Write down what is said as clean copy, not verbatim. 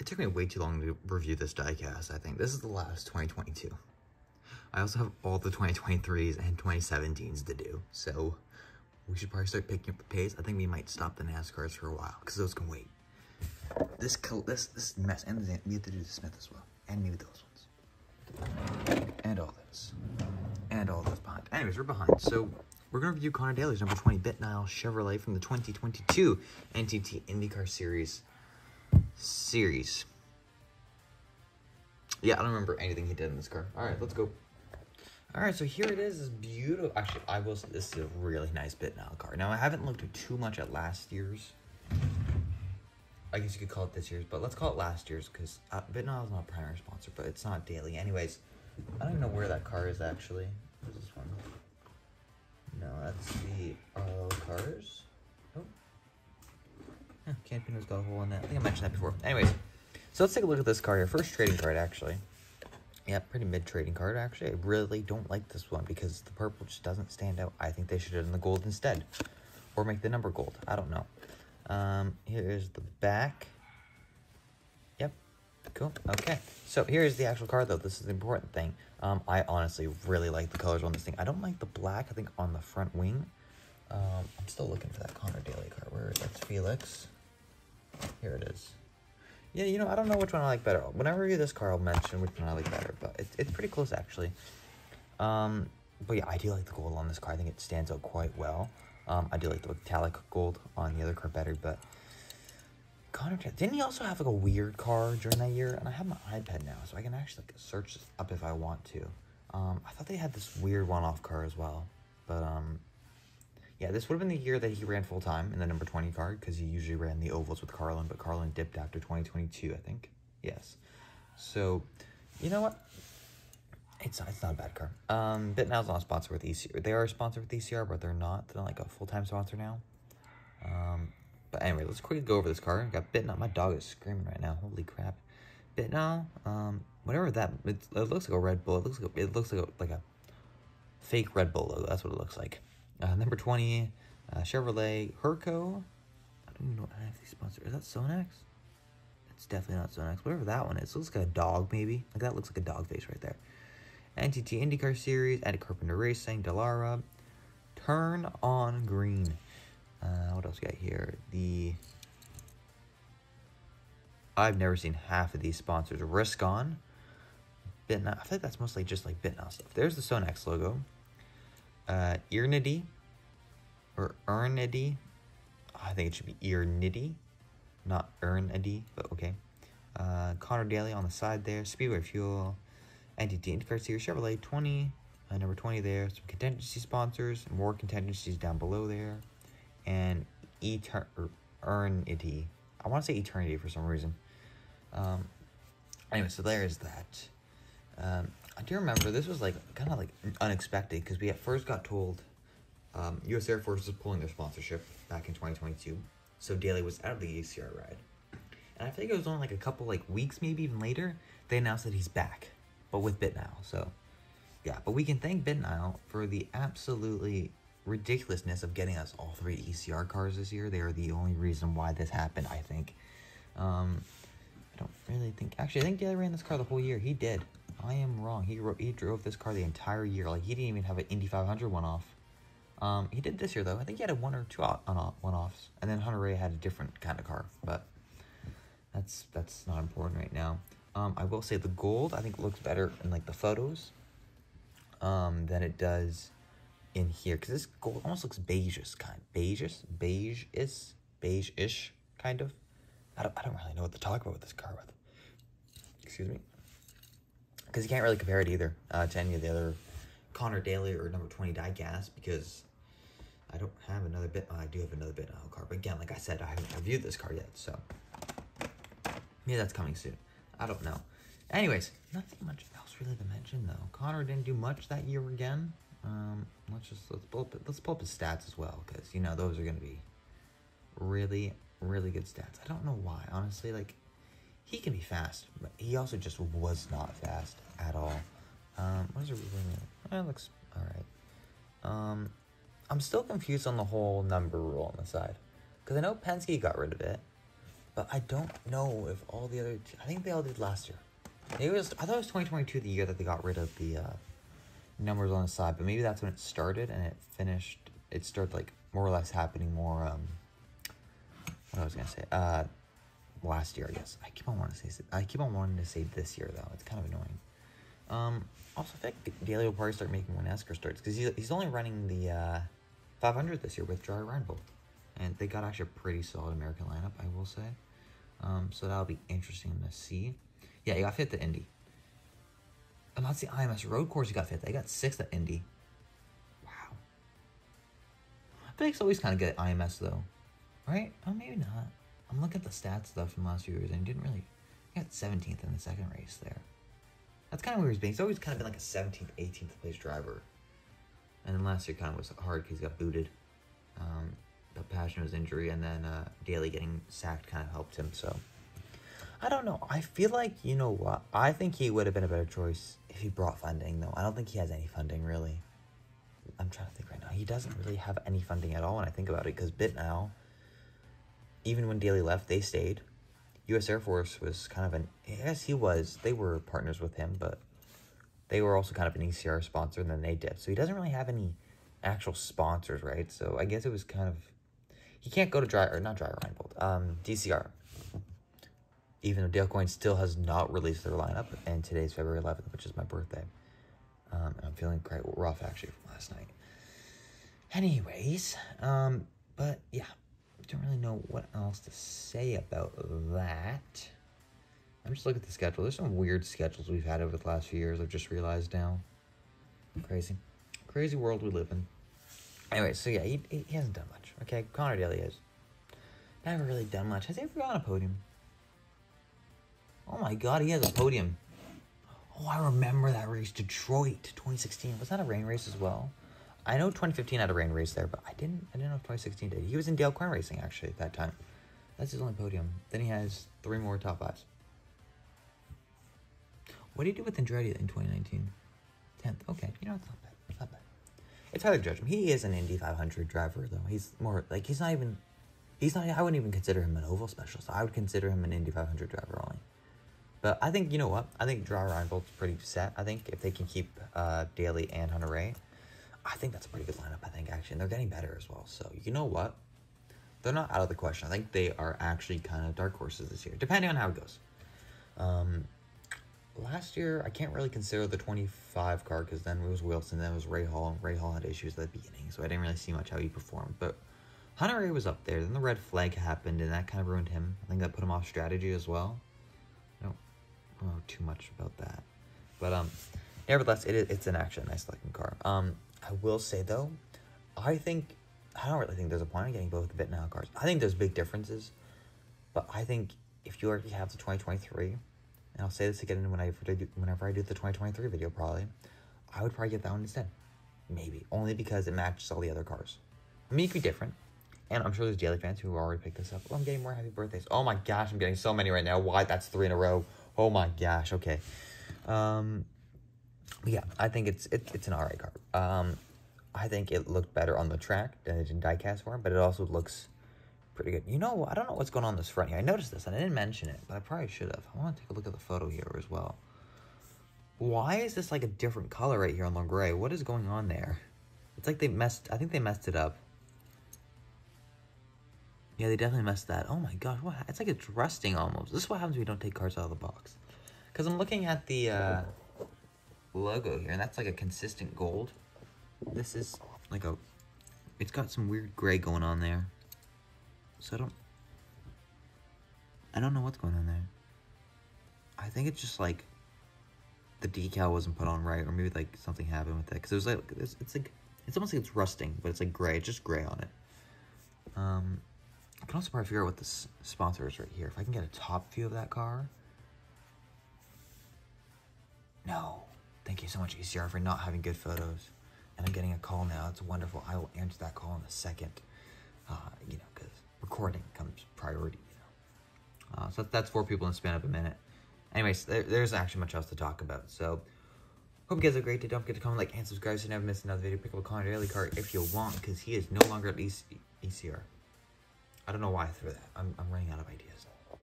It took me way too long to review this diecast, I think. This is the last 2022. I also have all the 2023s and 2017s to do, so we should probably start picking up the pace. I think we might stop the NASCARs for a while, because those can wait. This mess, and we have to do the Smith as well, and maybe those ones. And all this. And all those behind. Anyways, we're behind, so we're going to review Conor Daly's number 20 BitNile Chevrolet from the 2022 NTT IndyCar Series. Yeah, I don't remember anything he did in this car. Alright, let's go. Alright, so here it is. This beautiful. Actually, I will say this is a really nice BitNile car. Now, I haven't looked too much at last year's. I guess you could call it this year's, but let's call it last year's because BitNile is not a primary sponsor, but it's not Daly. Anyways, I don't even know where that car is actually. Where's this one? No, that's the RL cars. Oh. Campino's got a hole in it. I think I mentioned that before. Anyways, so let's take a look at this car here. First trading card, actually. Yeah, pretty mid trading card, actually. I really don't like this one because the purple just doesn't stand out. I think they should have done the gold instead. Or make the number gold. I don't know. Here is the back. Yep. Cool. Okay. So here's the actual car, though. This is the important thing. I honestly really like the colors on this thing. I don't like the black, I think, on the front wing. I'm still looking for that Conor Daly car. Where is it? That's Felix. Here it is. Yeah, you know, I don't know which one I like better. When I review this car, I'll mention which one I like better, but it's pretty close, actually. But yeah, I do like the gold on this car. I think it stands out quite well. I do like the metallic gold on the other car better, but Conor, didn't he also have like a weird car during that year? And I have my iPad now, so I can actually like search this up if I want to. I thought they had this weird one-off car as well, but yeah, this would have been the year that he ran full-time in the number 20 car, because he usually ran the ovals with Carlin, but Carlin dipped after 2022, I think. Yes. So, you know what? It's not a bad car. BitNile's not sponsored with ECR. They are sponsored with ECR, but they're not. They're not like a full-time sponsor now. But anyway, let's quickly go over this car. We got BitNile. My dog is screaming right now. Holy crap. BitNile, whatever that, it looks like a Red Bull. It looks like a fake Red Bull logo. That's what it looks like. Number 20, Chevrolet Herco. I don't even know what NFC sponsor. Is that Sonex? It's definitely not Sonex. Whatever that one is. It looks like a dog, maybe. Like, that looks like a dog face right there. NTT IndyCar Series, Eddie Carpenter Racing, Dalara. Turn on Green. What else we got here? I've never seen half of these sponsors. Risk On. BitNile. I think that's mostly just like BitNile stuff. There's the Sonex logo. Earnity or Earnity. I think it should be Earnity, not Earnity, but okay. Conor Daly on the side there. Speedway Fuel. NTT IndyCar Series Chevrolet 20. Number 20 there. Some contingency sponsors. More contingencies down below there. And Earnity. I want to say Eternity for some reason. Anyway, so there is that. I do remember this was like kind of like unexpected because we at first got told U.S. Air Force was pulling their sponsorship back in 2022, so Daly was out of the ACR ride. And I think it was only like a couple like weeks, maybe even later, they announced that he's back, but with BitNile. So yeah, but we can thank BitNile for the absolutely ridiculousness of getting us all 3 ECR cars this year. They are the only reason why this happened, I think. I don't really think... Actually, I think Daly ran this car the whole year. He did. I am wrong. He drove this car the entire year. Like, he didn't even have an Indy 500 one-off. He did this year, though. I think he had a 1 or 2 one-offs. And then Hunter Ray had a different kind of car. But that's not important right now. I will say the gold, I think, looks better in, like, the photos than it does in here. Because this gold almost looks beige-ish, kind of. Beige-ish, kind of. I don't really know what to talk about with this car with. Excuse me. Because you can't really compare it either to any of the other Conor Daly or number 20 diecast, because I don't have another BitNile. I do have another BitNile car, but again, like I said, I haven't reviewed this car yet, so maybe that's coming soon. I don't know. Anyways, nothing much else really to mention though. Conor didn't do much that year again. Let's pull up his stats as well, because you know those are gonna be really good stats. I don't know why, honestly. Like, he can be fast, but he also just was not fast at all. What is it? It looks all right. I'm still confused on the whole number rule on the side, because I know Penske got rid of it, But I don't know if all the other... I think they all did last year. I thought it was 2022, the year that they got rid of the numbers on the side. But maybe that's when it started and it finished. It started, like, more or less happening more... what I was going to say. Last year, I guess. I keep on wanting to say this year, though. It's kind of annoying. Also, I think Daly will probably start making when NASCAR starts. Because he's only running the 500 this year with Dry Reinbold. And they got actually a pretty solid American lineup, I will say. So that'll be interesting to see. Yeah, he got fifth at Indy. And that's the IMS road course he got fifth. He got sixth at Indy. Wow. I think it's always kind of good at IMS, though. Right? Oh, maybe not. I'm looking at the stats stuff from last few years, and he didn't really... He got 17th in the second race there. That's kind of where he's been. He's always kind of been like a 17th, 18th place driver. And then last year kind of was hard because he got booted. The passion of his injury, and then Daly getting sacked kind of helped him, so... I don't know. I feel like, you know what? I think he would have been a better choice if he brought funding, though. I don't think he has any funding, really. I'm trying to think right now. He doesn't really have any funding at all when I think about it, because BitNile, even when Daly left, they stayed. U.S. Air Force was kind of an... Yes, he was. They were partners with him, but they were also kind of an ECR sponsor, and then they dipped. So he doesn't really have any actual sponsors, right? So I guess it was kind of... He can't go to DCR. Even though Dale Coyne still has not released their lineup, and today's February 11th, which is my birthday. And I'm feeling quite rough, actually, from last night. Anyways, but yeah, don't really know what else to say about that. I'm just looking at the schedule. There's some weird schedules we've had over the last few years, I've just realized now. Crazy. Crazy world we live in. Anyway, so yeah, he hasn't done much. Okay, Conor Daly has never really done much. Has he ever gone on a podium? Oh my god, he has a podium. Oh, I remember that race, Detroit, 2016. Was that a rain race as well? I know 2015 had a rain race there, but I didn't know if 2016 did. He was in Dale Coyne Racing, actually, at that time. That's his only podium. Then he has 3 more top 5s. What did he do with Andretti in 2019? 10th. Okay, you know, it's not bad. It's not bad. It's hard to judge him. He is an Indy 500 driver, though. He's more, like, I wouldn't even consider him an oval specialist. I would consider him an Indy 500 driver only. But I think, you know what? I think Dry Reinbold's pretty set. I think if they can keep Daly and Hunter Ray, I think that's a pretty good lineup, I think, actually. And they're getting better as well. So, you know what? They're not out of the question. I think they are actually kind of dark horses this year, depending on how it goes. Last year, I can't really consider the 25 car because then it was Wilson, then it was Ray Hall, and Ray Hall had issues at the beginning, so I didn't really see much how he performed. But Hunter Ray was up there. Then the red flag happened, and that kind of ruined him. I think that put him off strategy as well. I don't know too much about that. But nevertheless, it's an actually nice looking car. I will say, though, I don't really think there's a point in getting both the BitNile cars. I think there's big differences, but I think if you already have the 2023... and I'll say this again whenever I do the 2023 video, probably, I would probably get that one instead. Maybe. Only because it matches all the other cars. I mean, it could be different. And I'm sure there's Daly fans who already picked this up. Oh, I'm getting more happy birthdays. Oh my gosh, I'm getting so many right now. Why? That's 3 in a row. Oh my gosh, okay. Yeah, I think it's an alright car. I think it looked better on the track than it did in diecast form, but it also looks pretty good. You know, I don't know what's going on this front here. I noticed this, and I didn't mention it, but I probably should have. I want to take a look at the photo here as well. Why is this like a different color right here on the gray? What is going on there? It's like I think they messed it up. Yeah, they definitely messed that. Oh my gosh, what? It's like it's rusting almost. This is what happens when we don't take cards out of the box. Because I'm looking at the logo here, and that's like a consistent gold. This is like it's got some weird gray going on there. So I don't know what's going on there. I think it's just like the decal wasn't put on right, or maybe like something happened with it. Because it was like it's almost like it's rusting, but it's like gray. It's just gray on it. I can also probably figure out what the sponsor is right here. If I can get a top view of that car. No. Thank you so much, ECR, for not having good photos. And I'm getting a call now. It's wonderful. I will answer that call in a second. You know, because recording comes priority, you know. So that's 4 people in the span of a minute. Anyways, there's actually much else to talk about. So, hope you guys have a great day. Don't forget to comment, like, and subscribe so you never miss another video. Pick up a Conor Daly card if you want, because he is no longer at ECR. I don't know why I threw that. I'm running out of ideas.